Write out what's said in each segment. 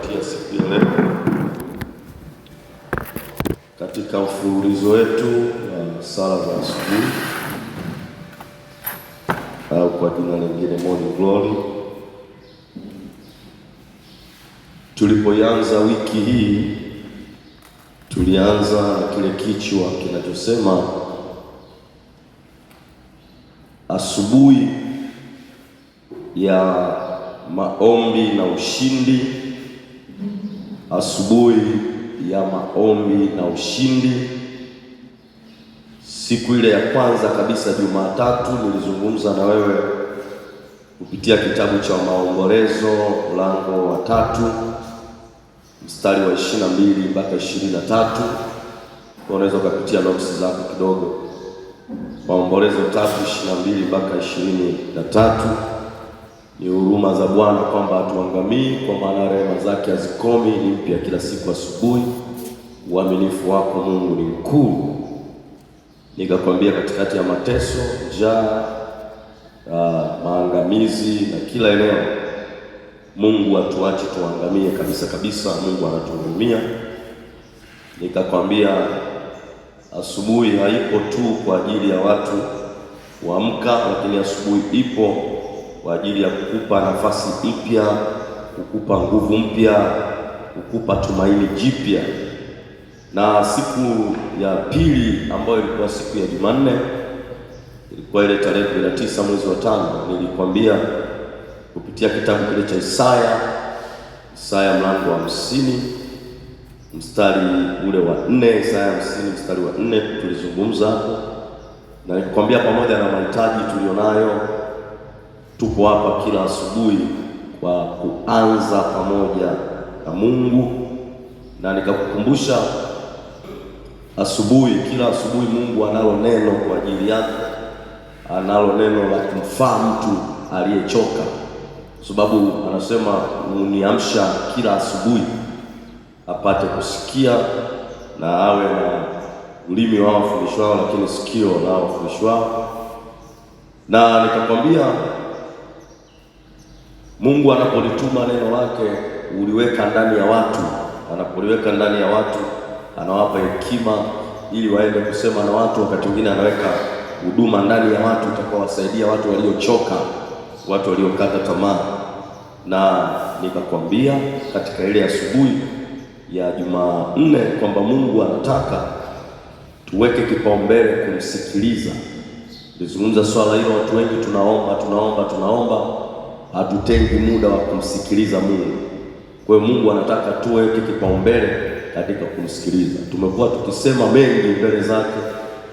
kutupatia siku ya leo katika mfululizo wetu wa sala za asubuhi au kwa jina lingine Morning Glory. Tulipoanza wiki hii tulianza na kile kichwa kinachosema asubuhi ya maombi na ushindi. Asubuhi ya maombi na ushindi. Siku ile ya kwanza kabisa Jumatatu nilizungumza na wewe kupitia kitabu cha Maombolezo mlango wa 3 mstari wa 22 mpaka 23. Unaweza kupitia notes zako kidogo. Maombolezo 3:22 mpaka 23. Ni huruma za Bwana kwamba hatuangamii, kwa maana rehema zake hazikomi, ni mpya kila siku asubuhi. Uaminifu wako Mungu ni mkuu. Nikakwambia katikati ya mateso, njaa, maangamizi na kila eneo, Mungu hatuachi tuangamie kabisa kabisa. Mungu anatuhurumia. Nikakwambia asubuhi haipo tu kwa ajili ya watu kuamka, lakini asubuhi ipo kwa ajili ya kukupa nafasi mpya, kukupa nguvu mpya, kukupa tumaini jipya. Na siku ya pili ambayo ilikuwa siku ya Jumanne, ilikuwa ile tarehe 19 mwezi wa 5, nilikwambia kupitia kitabu kile cha Isaya mlango wa 50 mstari ule wa 4. Isaya 50 mstari wa 4 tulizungumza hapo, na nilikwambia pamoja na mahitaji tulionayo, tupo hapa kila asubuhi kwa kuanza pamoja na Mungu. Na nikakukumbusha kila asubuhi Mungu analo neno kwa ajili yako, analo neno la kumfaa mtu aliyechoka, sababu anasema uniamsha kila asubuhi apate kusikia, na awe na ulimi wao wafundishwao, lakini sikio lao wafundishwao. Na nikakwambia Mungu anapolituma neno lake uliweka ndani ya watu. Anapoliweka ndani ya watu anawapa hekima ili waende kusema na watu. Wakati mwingine anaweka huduma ndani ya watu itakayowasaidia watu waliochoka, watu waliokata tamaa. Na nikakwambia katika ile asubuhi ya Jumanne kwamba Mungu anataka tuweke kipaumbele kumsikiliza. Nilizungumza swala hilo. Watu wengi tunaomba, hatutengi muda wa kumsikiliza Mungu. Kwa hiyo Mungu anataka tuweke kipaumbele katika kumsikiliza. Tumekuwa tukisema mengi mbele zake,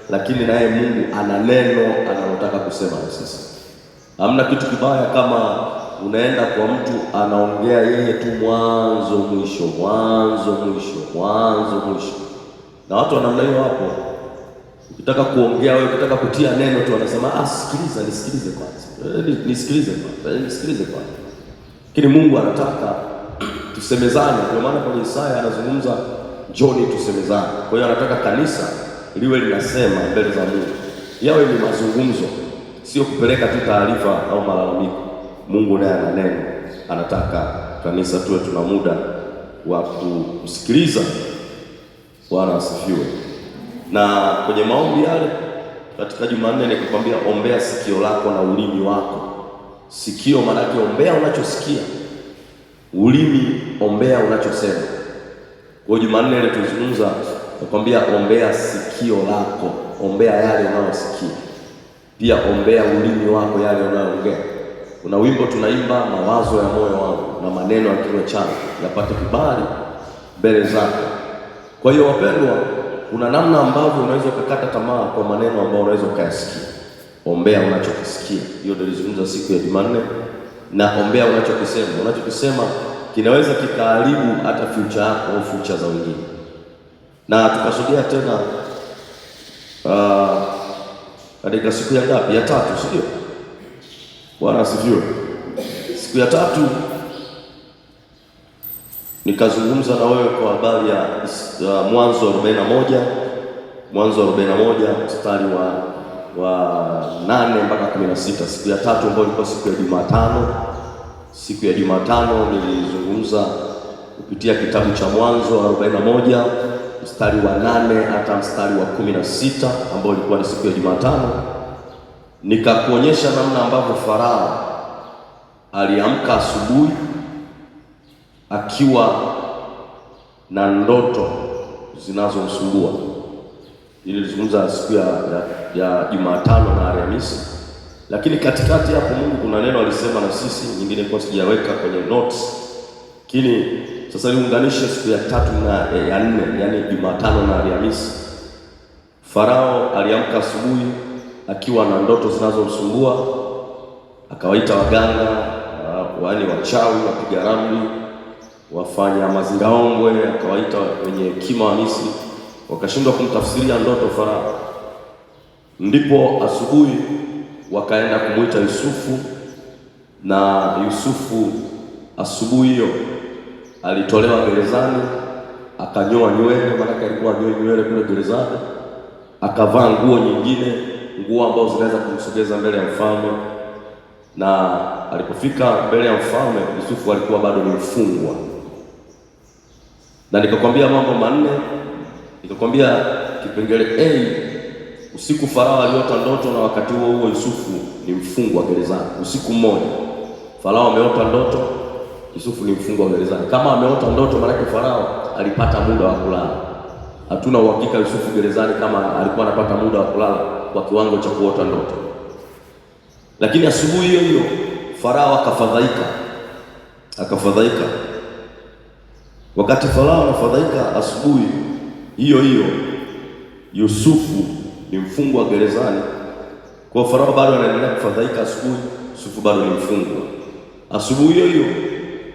lakini naye Mungu ana neno analotaka kusema na sisi. Hamna kitu kibaya kama unaenda kwa mtu anaongea yeye tu mwanzo mwisho, na watu wa namna hiyo hapo. Ukitaka kuongea wewe, ukitaka kutia neno tu anasema nisikilize kwanza. Lakini Mungu anataka tusemezane. Kwa maana kwenye Isaya anazungumza njoni tusemezane. Kwa hiyo anataka kanisa liwe linasema mbele za Mungu, yawe ni mazungumzo, sio kupeleka tu taarifa au malalamiko. Mungu naye ana neno, anataka kanisa tuwe tuna muda wa kusikiliza. Bwana asifiwe. Na kwenye maombi yale katika Jumanne nikakwambia ombea sikio lako na ulimi wako. Sikio maana yake ombea unachosikia, ulimi ombea unachosema. Kwa Jumanne ile tulizungumza, nakwambia ombea sikio lako, ombea yale unayosikia. Pia ombea ulimi wako, yale unayoongea. Kuna wimbo tunaimba, mawazo ya moyo wangu na maneno ya kinywa changu yapate kibali mbele zako. Kwa hiyo wapendwa, kuna namna ambavyo unaweza ukakata tamaa kwa maneno ambayo unaweza ukayasikia. Ombea unachokisikia. Hiyo ndio nilizungumza siku ya Jumanne. Na ombea unachokisema. Unachokisema kinaweza kikaharibu hata future yako au future za wengine. Na tukashuhudia tena katika siku ya ngapi? Ya 3, sio? Bwana asifiwe. Siku ya 3 nikazungumza na wewe kwa habari ya Mwanzo 41 mstari wa 8 mpaka 16. Siku ya 3 ambayo ilikuwa siku ya Jumatano. Siku ya Jumatano nilizungumza kupitia kitabu cha Mwanzo 41 mstari wa 8 hata mstari wa 16 ambao ilikuwa ni siku ya Jumatano, nikakuonyesha namna ambavyo Farao aliamka asubuhi akiwa na ndoto zinazomsumbua. Nilizungumza siku ya Jumatano na Alhamisi, lakini katikati hapo Mungu kuna neno alisema na sisi, nyingine kwa sijaweka kwenye notes, lakini sasa niunganishe siku ya 3 na ya 4, yani Jumatano na Alhamisi. Farao aliamka asubuhi akiwa na ndoto zinazomsumbua, akawaita waganga, wani wachawi, wapiga ramli, wafanya mazingaombwe, akawaita wenye hekima wa Misri, wakashindwa kumtafsiria ndoto Farao. Ndipo asubuhi wakaenda kumuita Yusufu, na Yusufu asubuhi hiyo alitolewa gerezani, akanyoa nywele, maana alikuwa anyoa nywele kule gerezani, akavaa nguo nyingine, nguo ambazo zinaweza kumsogeza mbele ya mfalme. Na alipofika mbele ya mfalme, Yusufu alikuwa bado ni mfungwa. Na nikakwambia mambo manne. Nikakwambia kipengele A, usiku Farao aliota ndoto, na wakati huo huo Yusufu ni mfungwa gerezani. Usiku mmoja Farao ameota ndoto, Yusufu ni mfungwa gerezani. Kama ameota ndoto, maana Farao alipata muda wa kulala. Hatuna uhakika Yusufu gerezani kama alikuwa anapata muda wa kulala kwa kiwango cha kuota ndoto. Lakini asubuhi hiyo hiyo Farao akafadhaika. Wakati Farao anafadhaika asubuhi hiyo hiyo, Yusufu ni mfungwa gerezani. Kwa Farao bado anaendelea kufadhaika asubuhi, Yusufu bado ni mfungwa. Asubuhi hiyo hiyo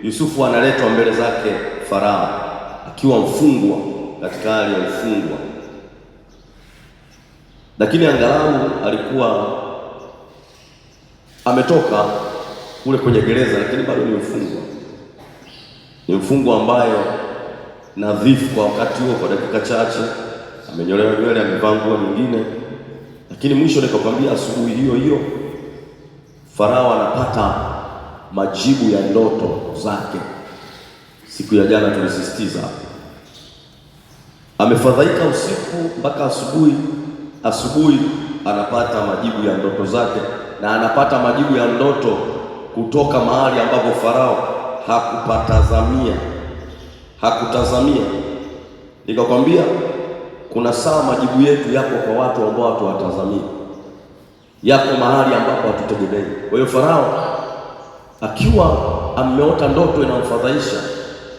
Yusufu analetwa mbele zake Farao akiwa mfungwa, katika hali ya ufungwa. Lakini angalau alikuwa ametoka kule kwenye gereza, lakini bado ni mfungwa. Ni mfungwa ambaye nadhifu kwa wakati huo, kwa dakika chache, amenyolewa nywele, amevaa nguo nyingine. Lakini mwisho nikakwambia asubuhi hiyo hiyo Farao anapata majibu ya ndoto zake. Siku ya jana tulisisitiza, amefadhaika usiku mpaka asubuhi anapata majibu ya ndoto zake, na anapata majibu ya ndoto kutoka mahali ambapo Farao hakutazamia. Nikakwambia kuna saa majibu yetu yako kwa watu ambao hatuwatazamii, yako mahali ambapo hatutegemei. Kwa hiyo Farao akiwa ameota ndoto inamfadhaisha,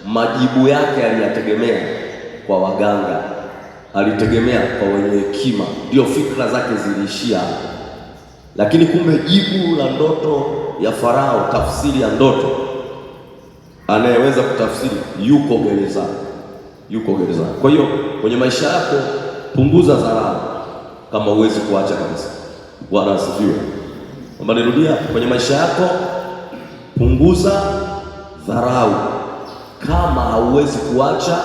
majibu yake aliyategemea kwa waganga, alitegemea kwa wenye hekima, ndio fikra zake ziliishia. Lakini kumbe jibu la ndoto ya Farao, tafsiri ya ndoto, anayeweza kutafsiri yuko gerezani. Kwa hiyo kwenye maisha yako punguza dharau kama huwezi kuacha kabisa. Bwana asifiwe. Naomba nirudia, kwenye maisha yako punguza dharau kama hauwezi kuacha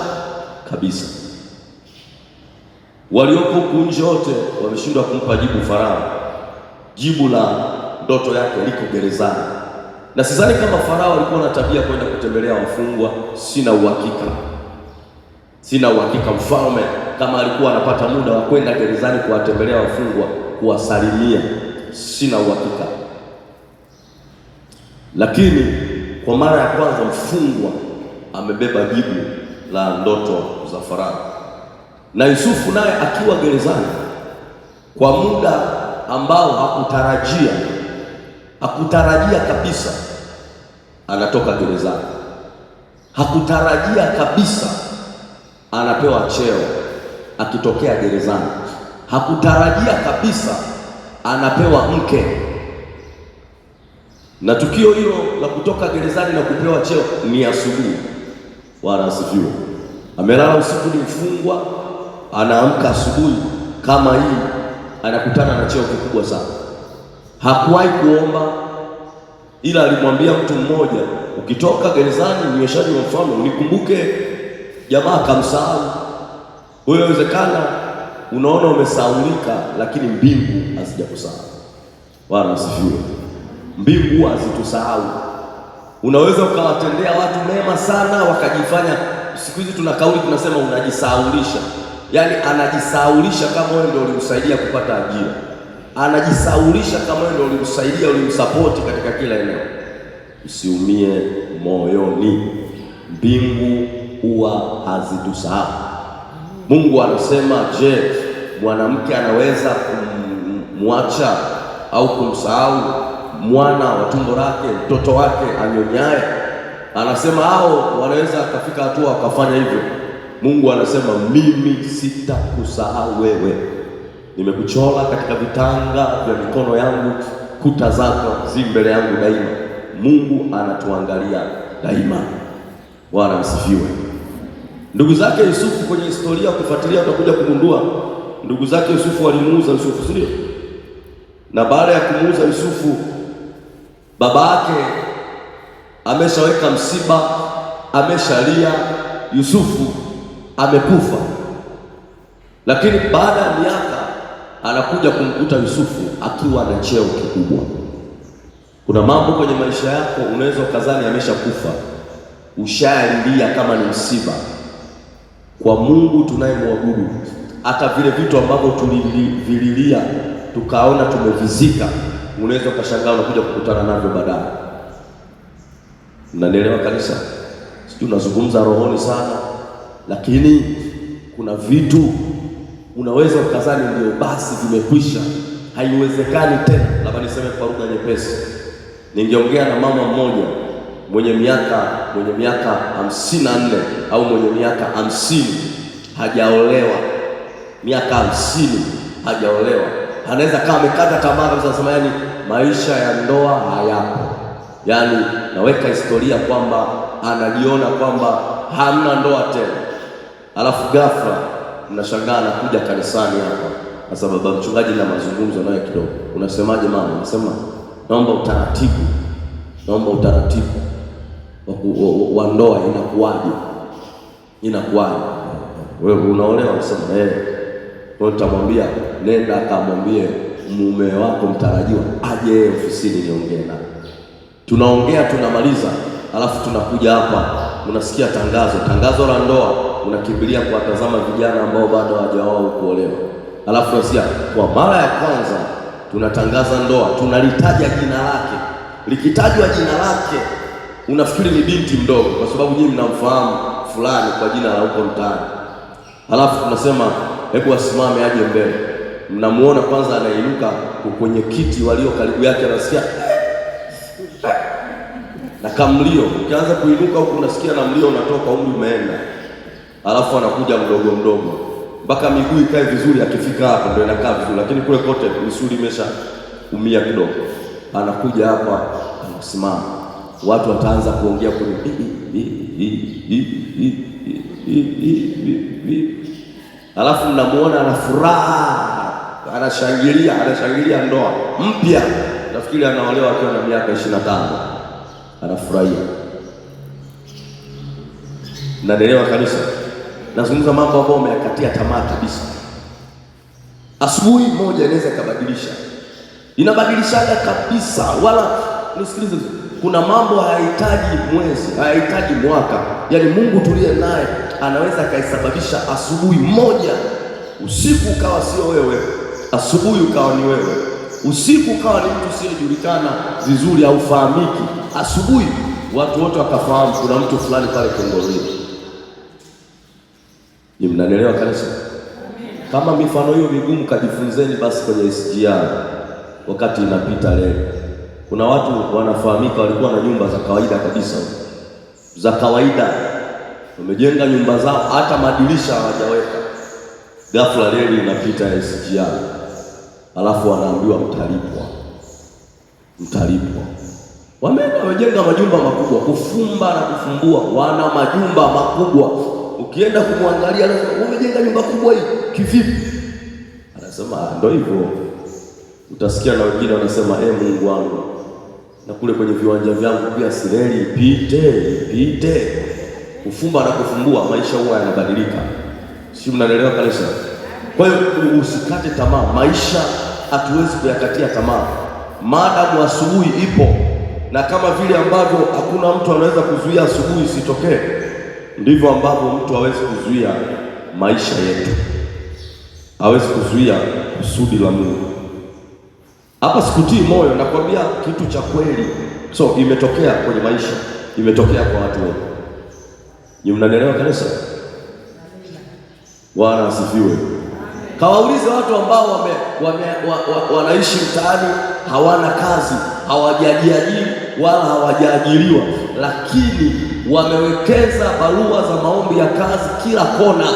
kabisa. Walioko huku nje wote wameshindwa kumpa jibu Farao. Jibu la ndoto yake liko gerezani. Na sidhani kama Farao alikuwa na tabia kwenda kutembelea wafungwa, sina uhakika mfalme kama alikuwa anapata muda wa kwenda gerezani kuwatembelea wafungwa, kuwasalimia, sina uhakika. Lakini kwa mara ya kwanza mfungwa amebeba jibu la ndoto za Farao. Na Yusufu naye akiwa gerezani kwa muda ambao hakutarajia kabisa, anatoka gerezani. Hakutarajia kabisa anapewa cheo akitokea gerezani. Hakutarajia kabisa anapewa mke. Na tukio hilo la kutoka gerezani na kupewa cheo ni asubuhi. Bwana asifiwe. Amelala usiku, ni mfungwa, anaamka asubuhi kama hii, anakutana na cheo kikubwa sana. Hakuwahi kuomba, ila alimwambia mtu mmoja, ukitoka gerezani, mnyweshaji wa mfalme, unikumbuke. Jamaa akamsahau. Wewe inawezekana unaona umesahaulika, lakini mbingu hazijakusahau. Bwana asifiwe. Mbingu hazitusahau. Unaweza ukawatendea watu mema sana wakajifanya, siku hizi tuna kauli tunasema unajisahaulisha. Yaani anajisahaulisha kama wewe ndio ulimsaidia kupata ajira. Anajisahaulisha kama wewe ndio ulimsaidia, ulimsapoti katika kila eneo. Usiumie moyoni. Mbingu huwa hazitusahau. Mungu anasema, je, mwanamke anaweza kumwacha au kumsahau mwana wa tumbo lake, mtoto wake anyonyaye? Anasema hao wanaweza akafika hatua wakafanya hivyo. Mungu anasema, mimi sitakusahau wewe. Nimekuchora katika vitanga vya mikono yangu, kuta zako zi mbele yangu daima. Mungu anatuangalia daima. Bwana msifiwe. Ndugu zake Yusufu, kwenye historia kufuatilia utakuja kugundua ndugu zake Yusufu walimuuza Yusufu, sio? Na baada ya kumuuza Yusufu, baba yake ameshaweka msiba, ameshalia, Yusufu amekufa. Lakini baada ya miaka anakuja kumkuta Yusufu akiwa na cheo kikubwa. Kuna mambo kwenye maisha yako unaweza ukazani ameshakufa, ushalilia kama ni msiba. Kwa Mungu tunayemwabudu, hata vile vitu ambavyo tulivililia tukaona tumevizika, unaweza ukashangaa unakuja kukutana navyo baadaye. Mnanielewa kanisa? Sijui unazungumza rohoni sana, lakini kuna vitu unaweza ukazani ndio basi vimekwisha, haiwezekani tena. Labda niseme kwa lugha nyepesi. Ningeongea na mama mmoja mwenye miaka 54 au mwenye miaka 50 hajaolewa, miaka 50 hajaolewa. Anaweza kama amekata tamaa kabisa, anasema yani maisha ya ndoa hayapo. Yani naweka historia kwamba anajiona kwamba hamna ndoa tena. Alafu ghafla mnashangaa anakuja kanisani hapa. Sasa baba mchungaji na mazungumzo naye kidogo. Unasemaje mama? Anasema naomba utaratibu wa ndoa inakuwaje? Wewe unaolewa? Unasema kwa nitamwambia nenda akamwambie mume wako mtarajiwa aje ofisini niongee naye. Tunaongea tunamaliza, alafu tunakuja hapa unasikia tangazo la ndoa, unakimbilia kuwatazama vijana ambao bado hawajaoa kuolewa. Alafu unasikia kwa mara ya kwanza tunatangaza ndoa, tunalitaja jina lake. Likitajwa jina lake unafikiri ni binti mdogo, kwa sababu nyinyi mnamfahamu fulani kwa jina la huko mtaani. Alafu tunasema hebu asimame aje mbele. Mnamuona kwanza anainuka kwenye kiti, walio karibu yake anasikia na kamlio. Ukianza kuinuka huko unasikia na mlio unatoka, umri umeenda. Alafu anakuja mdogo mdogo mpaka miguu ikae vizuri. Akifika hapa ndio inakaa vizuri, lakini kule kote misuli imeshaumia kidogo. Anakuja hapa anasimama, watu wataanza kuongea kwenye alafu mnamuona ana furaha, anashangilia ndoa mpya. Nafikiri anaolewa akiwa na miaka 25, anafurahia. Naelewa kanisa? Nazungumza mambo ambayo umeyakatia tamaa kabisa. Asubuhi moja inaweza inabadilishaga kabisa. Wala nisikilize, kuna mambo hayahitaji mwezi, hayahitaji mwaka. Yaani Mungu tuliye naye anaweza akaisababisha asubuhi moja, usiku ukawa sio wewe, asubuhi ukawa ni wewe, usiku ukawa ni mtu usiyejulikana vizuri au fahamiki, asubuhi watu wote wakafahamu kuna mtu fulani pale Kongolini. Ni mnanielewa kanisa? Kama mifano hiyo migumu kajifunzeni basi kwenye SGR wakati inapita leo. Kuna watu wanafahamika walikuwa na nyumba za kawaida kabisa, za kawaida, wamejenga nyumba zao hata madirisha hawajaweka. Ghafla reli inapita SGR, alafu wanaambiwa mtalipwa. Wamejenga majumba makubwa, kufumba na kufumbua, wana majumba makubwa. Ukienda kumwangalia anasema umejenga nyumba kubwa hii kivipi? Anasema ndio hivyo. Utasikia na wengine wanasema Mungu wangu, na kule kwenye viwanja vyangu pia sireli ipite. Kufumba na kufumbua, maisha huwa yanabadilika. Si mnaelewa kanisa? Kwa hiyo usikate tamaa. Maisha hatuwezi kuyakatia tamaa. Maadamu asubuhi ipo, Na kama vile ambavyo hakuna mtu anaweza kuzuia asubuhi isitokee, ndivyo ambavyo mtu hawezi kuzuia maisha yetu, hawezi kuzuia kusudi la Mungu. Hapa sikutii moyo, nakwambia kitu cha kweli. So imetokea kwenye maisha, imetokea kwa watu wengi. Ni mnanielewa kanisa? Bwana asifiwe. Kawaulize watu ambao wanaishi mtaani, hawana kazi, hawajajiajiri wala hawajaajiriwa, lakini wamewekeza barua za maombi ya kazi kila kona.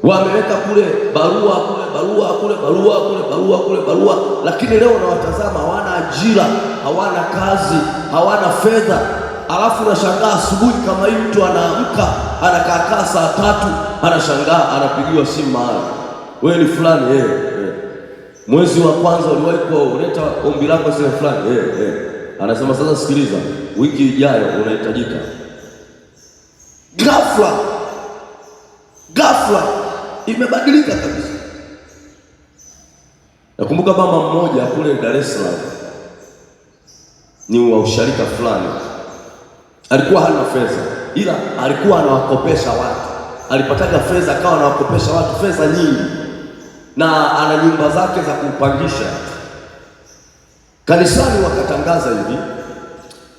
Wameweka kule barua, kule barua, kule barua, kule barua, kule barua, lakini leo unawatazama hawana ajira, hawana kazi, hawana fedha. Alafu unashangaa asubuhi kama hii mtu anaamka, anakaa saa 3, anashangaa anapigiwa simu mahali, wewe ni fulani, mwezi wa kwanza uliwahi kuleta ombi lako sema fulani, anasema sasa sikiliza, wiki ijayo unahitajika. Ghafla imebadilika kabisa. Nakumbuka mama mmoja kule Dar es Salaam, ni wa usharika fulani, alikuwa hana fedha, ila alikuwa anawakopesha watu. Alipataga fedha, akawa anawakopesha watu fedha nyingi, na ana nyumba zake za kupangisha. Kanisani wakatangaza hivi,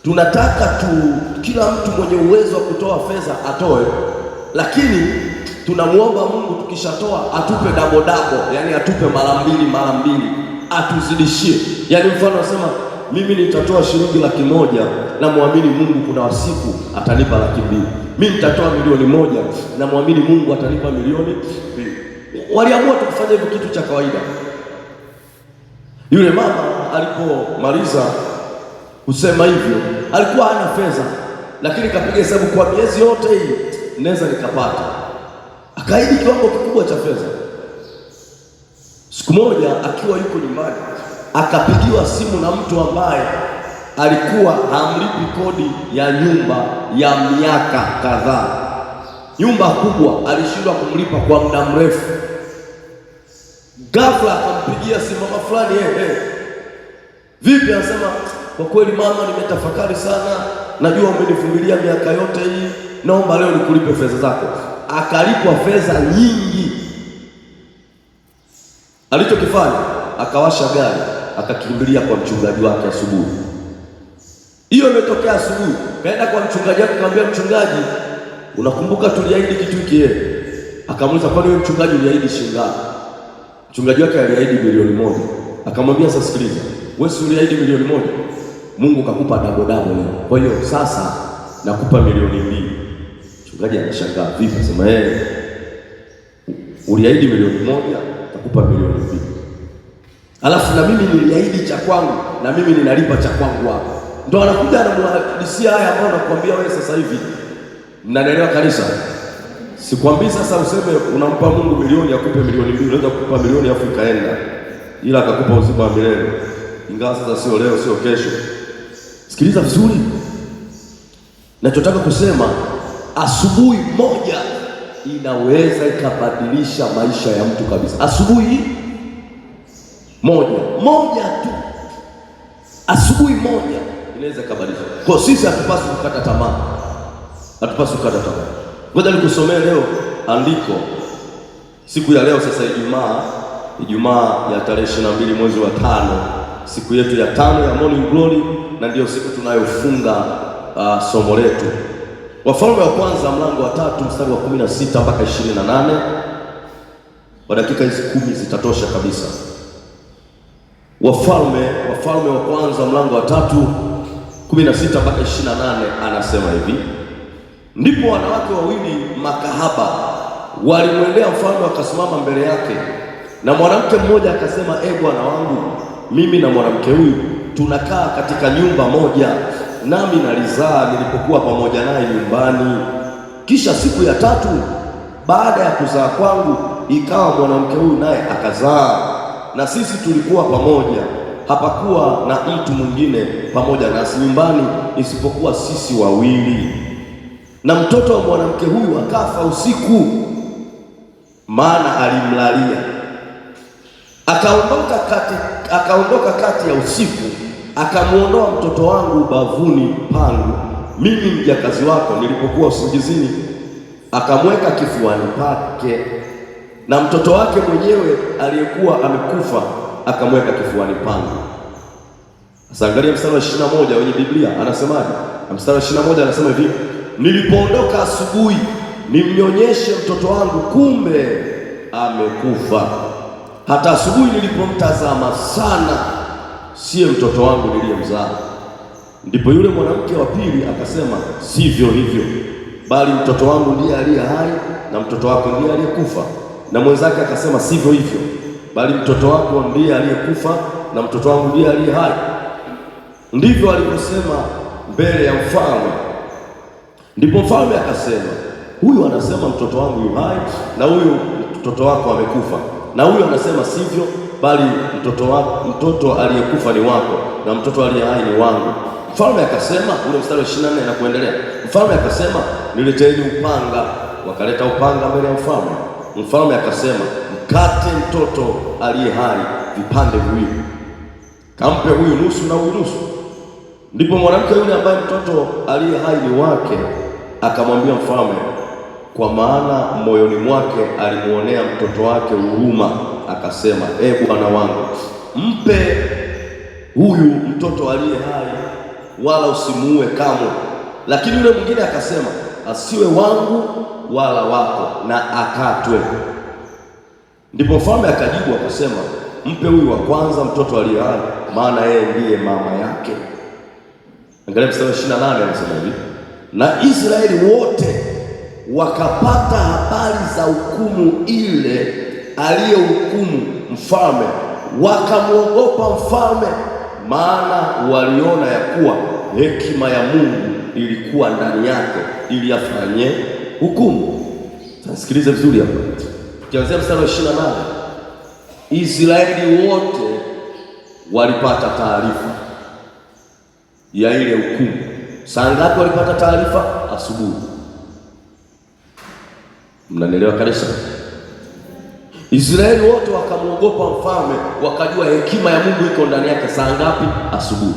tunataka kila mtu mwenye uwezo wa kutoa fedha atoe, lakini tunamuomba Mungu tukishatoa atupe double, yani atupe mara mbili, atuzidishie. Yani mfano nasema mimi nitatoa shilingi 100,000 na muamini Mungu kuna wasiku atanipa 200,000. Mimi nitatoa 1,000,000 na muamini Mungu atanipa 2,000,000. Waliamua tukifanya hivyo kitu cha kawaida. Yule mama alipomaliza kusema hivyo, alikuwa hana fedha, lakini kapiga hesabu kwa miezi yote hii naweza nikapata. Akaahidi kiwango kikubwa cha fedha. Siku moja akiwa yuko nyumbani, akapigiwa simu na mtu ambaye alikuwa hamlipi kodi ya nyumba ya miaka kadhaa. Nyumba kubwa, alishindwa kumlipa kwa muda mrefu. Ghafla akampigia simu, mama fulani, vipi? Anasema kwa kweli mama, nimetafakari sana, najua umenivumilia miaka yote hii, naomba leo nikulipe fedha zako. Akalipwa fedha nyingi. Alichokifanya, akawasha gari, akakimbilia kwa mchungaji wake asubuhi. Hiyo imetokea asubuhi. Kaenda kwa mchungaji wake, akamwambia mchungaji, unakumbuka tuliahidi kitu hiki? Akamuuliza, kwani wewe mchungaji uliahidi shilingi ngapi? Mchungaji wake aliahidi 1,000,000. Akamwambia, sasa sikiliza, wewe si uliahidi 1,000,000? Mungu kakupa double leo. Kwa hiyo sasa nakupa 2,000,000. Mchungaji anashangaa, vipi? Sema uliahidi 1,000,000, nakupa 2,000,000. Alafu na mimi niliahidi cha kwangu, na mimi ninalipa cha kwangu hapa. Ndio anakuja anamhadisia haya ambayo nakwambia wewe sasa hivi. Mnanielewa kanisa? Sikwambii sasa useme unampa Mungu 1,000,000 akupe 2,000,000. Unaweza kukupa 1,000,000 afu ikaenda, ila akakupa uzima wa milele, ingawa sasa sio leo, sio kesho. Sikiliza vizuri, nachotaka kusema, asubuhi moja inaweza ikabadilisha maisha ya mtu kabisa. Asubuhi moja tu, asubuhi moja inaweza ikabadilisha. Kwa sisi hatupaswi kukata tamaa, hatupaswi kukata tamaa. Ngoja nikusomee leo andiko, siku ya leo sasa, Ijumaa ya tarehe 22 mwezi wa 5, siku yetu ya 5 ya Morning Glory, na ndiyo siku tunayofunga somo letu. Wafalme wa kwanza mlango wa 3 mstari wa 16 mpaka 28. Kwa dakika hizi 10 zitatosha kabisa. Wafalme wa kwanza mlango wa 3 16 mpaka 28 anasema hivi: ndipo wanawake wawili makahaba walimwendea mfalme, wakasimama mbele yake, na mwanamke mmoja akasema, bwana wangu, mimi na mwanamke huyu tunakaa katika nyumba moja, nami nalizaa nilipokuwa pamoja naye nyumbani. Kisha siku ya 3 baada ya kuzaa kwangu, ikawa mwanamke huyu naye akazaa, na sisi tulikuwa pamoja, hapakuwa na mtu mwingine pamoja nasi nyumbani isipokuwa sisi wawili. Na mtoto wa mwanamke huyu akafa usiku, maana alimlalia. Akaondoka kati ya usiku, akamuondoa mtoto wangu ubavuni pangu, mimi mjakazi wako, nilipokuwa usingizini, akamweka kifuani pake, na mtoto wake mwenyewe aliyekuwa amekufa akamweka kifuani pangu. Sasa angalia mstari wa 21 wenye Biblia anasemaje? Mstari wa 21 anasema hivi, nilipoondoka asubuhi nimnyonyeshe mtoto wangu, kumbe amekufa. Hata asubuhi nilipomtazama sana, siye mtoto wangu niliyemzaa. Ndipo yule mwanamke wa pili akasema, sivyo hivyo, bali mtoto wangu ndiye aliye hai na mtoto wako ndiye aliyekufa. Na mwenzake akasema, sivyo hivyo, bali mtoto wako ndiye aliyekufa na mtoto wangu ndiye aliye hai. Ndivyo alivyosema mbele ya mfalme. Ndipo mfalme akasema, huyu anasema mtoto wangu yu hai na huyu mtoto wako amekufa, na huyu anasema sivyo, bali mtoto aliyekufa ni wako na mtoto aliye hai ni wangu. Mfalme akasema, ule mstari wa 24 na kuendelea, mfalme akasema, nileteni upanga. Wakaleta upanga mbele ya mfalme. Mfalme akasema, mkate mtoto aliye hai vipande viwili, kampe huyu nusu na huyu nusu. Ndipo mwanamke yule ambaye mtoto aliye hai ni wake akamwambia mfalme, kwa maana moyoni mwake alimuonea mtoto wake huruma, akasema, bwana wangu, mpe huyu mtoto aliye hai, wala usimuue kamwe. Lakini yule mwingine akasema, asiwe wangu wala wako, na akatwe. Ndipo mfalme akajibu akasema, mpe huyu wa kwanza mtoto aliye hai, maana yeye ndiye mama yake. Angalia mstari wa 28 anasema hivi, na Israeli wote wakapata habari za hukumu ile aliyohukumu mfalme, wakamwogopa mfalme, maana waliona ya kuwa hekima ya Mungu ilikuwa ndani yake ili afanye hukumu. Sasa sikiliza vizuri hapa. Tukianzia mstari wa 28, Israeli wote walipata taarifa ya ile hukumu. Saa ngapi walipata taarifa? Asubuhi. Mnanielewa kanisa? Israeli wote wakamwogopa mfalme, wakajua hekima ya Mungu iko ndani yake. Saa ngapi? Asubuhi.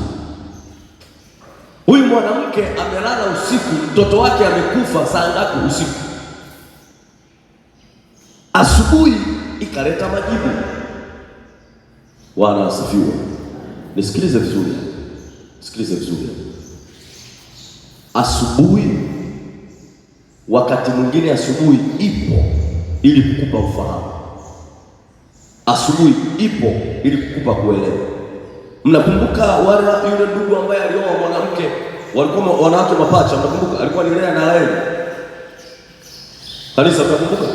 Huyu mwanamke amelala usiku, mtoto wake amekufa. Saa ngapi? Usiku. Asubuhi ikaleta majibu. Bwana asifiwe. Nisikilize vizuri. Sikilize vizuri. Asubuhi, wakati mwingine asubuhi ipo ili kukupa ufahamu. Asubuhi ipo ili kukupa kuelewa. Mnakumbuka yule ndugu ambaye alioa mwanamke, walikuwa wanawake mapacha, mnakumbuka? Alikuwa ni Lea na Raheli. Kanisa, mnakumbuka?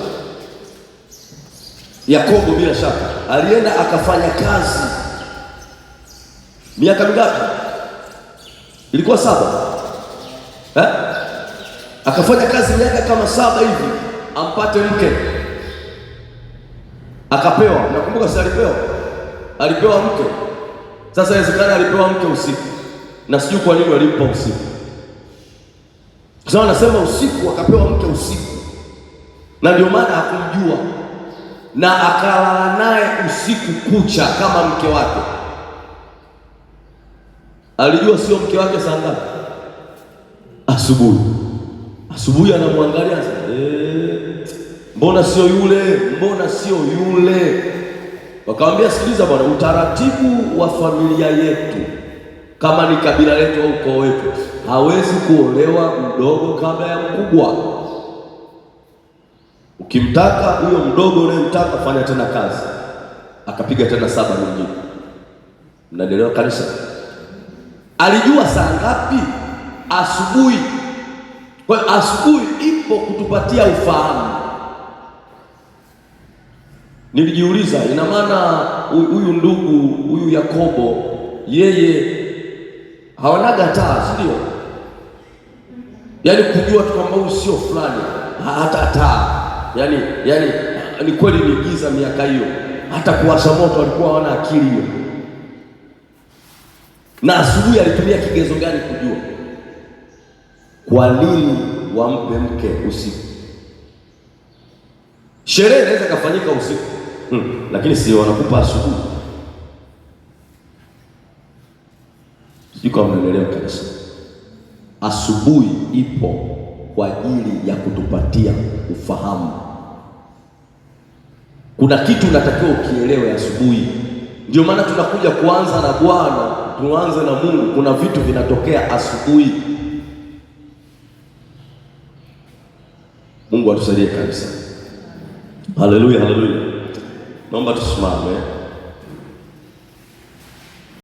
Yakobo bila shaka alienda akafanya kazi miaka mingapi? Ilikuwa 7. Akafanya kazi miaka kama 7 hivi ampate mke. Akapewa. Nakumbuka si alipewa mke. Sasa inawezekana alipewa mke usiku, na sijui kwa nini walimpa usiku. Sasa anasema usiku akapewa mke usiku, na ndio maana hakumjua, na akalala naye usiku kucha kama mke wake. Alijua sio mke wake saa ngapi? Asubuhi. Asubuhi anamwangalia, mbona sio yule, mbona sio yule. Wakamwambia, sikiliza bwana, utaratibu wa familia yetu, kama ni kabila letu au ukoo wetu, hawezi kuolewa mdogo kabla ya mkubwa. Ukimtaka huyo mdogo unayemtaka, fanya tena kazi. Akapiga tena 7 nyingine. Mnaelewa kanisa? Alijua saa ngapi? Asubuhi. Kwa hiyo asubuhi ipo kutupatia ufahamu. Nilijiuliza, ina maana huyu ndugu huyu Yakobo yeye hawanaga taa, si ndio? Yaani kujua tu kwamba huyu sio fulani, hata taa. Yaani ni kweli ni giza miaka hiyo, hata kuwasha moto walikuwa hawana akili hiyo. Na asubuhi alitumia kigezo gani kujua? Kwa nini wampe mke usiku? Sherehe inaweza kufanyika usiku, lakini sio wanakupa asubuhi. Yuko mnaelewa kanisa? Asubuhi ipo kwa ajili ya kutupatia ufahamu. Kuna kitu unatakiwa ukielewe asubuhi. Ndio maana tunakuja kuanza na Bwana, tuanze na Mungu. Kuna vitu vinatokea asubuhi. Mungu atusaidie kanisa. Haleluya, haleluya. Naomba tusimame.